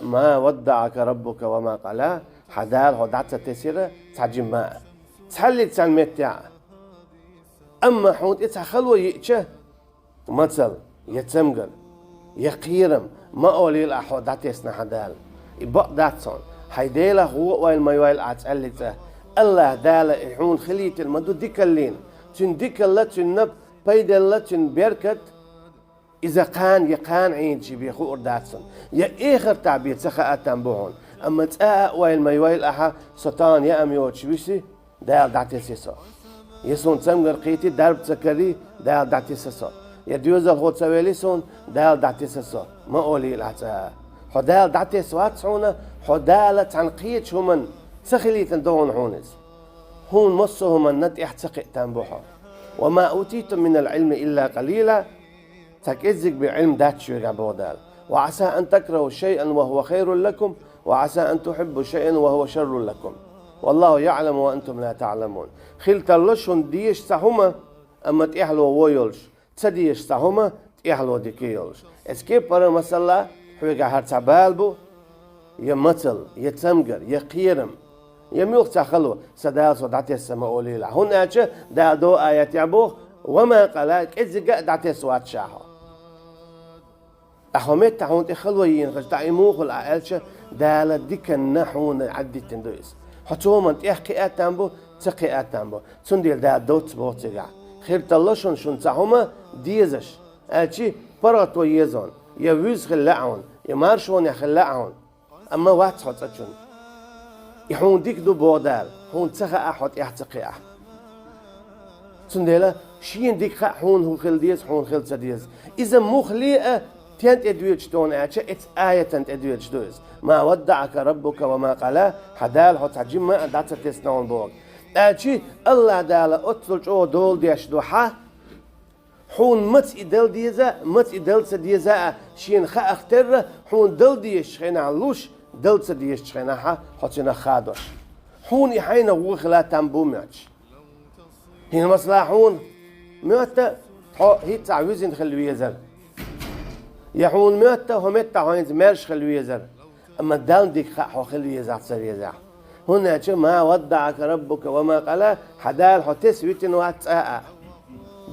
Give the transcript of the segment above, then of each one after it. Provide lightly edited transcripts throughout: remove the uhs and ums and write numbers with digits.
ما ودعك ربك وما قلى حدال هدعت تسيرة تجمع تحلت تنمتع أما حوت إتخلوا يأتش مثل يتمجر يقيرم ما أولي الأحوال داتيسنا حدال يبقى داتسون حيديلا هو وين ما يويل أتسألته الله دالا يحون خليت المدو ديكالين تن ديكالا تن بيدلا تن بيركت إذا كان يقان عين شي بيخو أرداتسون يا آخر تعبير سخاء تنبوهون أما تأه وين ما يويل أحا سطان يا أميوت شبيسي دال داتيسيسو يسون تمجر قيتي درب تسكري دال داتيسيسو يديوزل هو تسويلي سون دال داتيسيسو ما أولي العتا حدال داتيس واتسونا حدالة تنقيت شو من سخلي تندون هونز هون مصهم الند احتقئ تنبوحا وما أوتيتم من العلم إلا قليلا تكزك بعلم داتشو يا بودال وعسى أن تكرهوا شيئا وهو خير لكم وعسى أن تحبوا شيئا وهو شر لكم والله يعلم وأنتم لا تعلمون خلت اللشون ديش سهما أما تيحلو ويولش تديش سهما تيحلو ديكيولش اسكيب برا مسلا حويقا هرتبالبو يمثل يتمجر يقيرم يميوخ تخلو سدال صدعتي السماء وليلا هنا دا دو آيات يعبوه وما قلاك إذا دعتي سوات شاحو أحوميت تحون تخلوين خش تعيموخ العائلش دالة ديك النحون عدي تندويس حتوما تيحكي تنبو تقي تنبو تنديل دا دوت بوتيقع خير تلاشون شون تحوما ديزش ألشي برات ويزون يويز خلعون يمارشون يخلعون أما وات حتشون يحون ديك دو بودال هون تخا أحد يحتقي أحد تنديلا شين ديك خا حون هو خل ديز حون خل تديز إذا مخليئة تيانت ادويتش تون اعشا اتس آية تنت ادويتش دوز ما ودعك ربك وما قلا حدال حط حجمة داتا تسنون بوغ اعشي الله دالا اتلج او دول ديش دوحا حون مت ادل ديزا مت ادل سديزا شين خا اختر حون دل ديش خينا علوش دل سديش خينا حا حطينا خادوش حون يحينا وخلا تنبو ماتش هنا مثلا حون ميوتا هي تعويزين خلوية زر يحون ميوتا وميتا هاينز ميرش خلوية زر أما دان ديك خاحو خلوية زر سرية زر هنا ما ودعك ربك وما قلا حدال حتس ويتن واتساء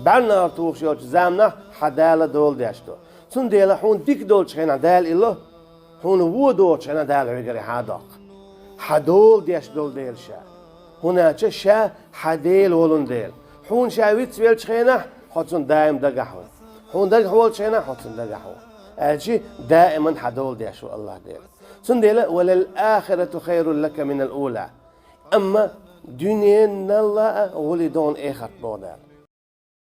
بعنا ارتوخ شوش زامنا حدال دول ديشتو سن ديلا حون ديك دول شخينا دال إلو حون وو دول شخينا دال عقري حادق حدول ديش دول ديل شا هنا شا حديل ولن ديل حون شاويت سويل شخينا حطن دائم دقحو حون دقحو شخينا حطن دقحو أجي دائما حدول ديشو الله ديل سن ديلا وللآخرة خير لك من الأولى أما دنيا الله ولدون إخت بودال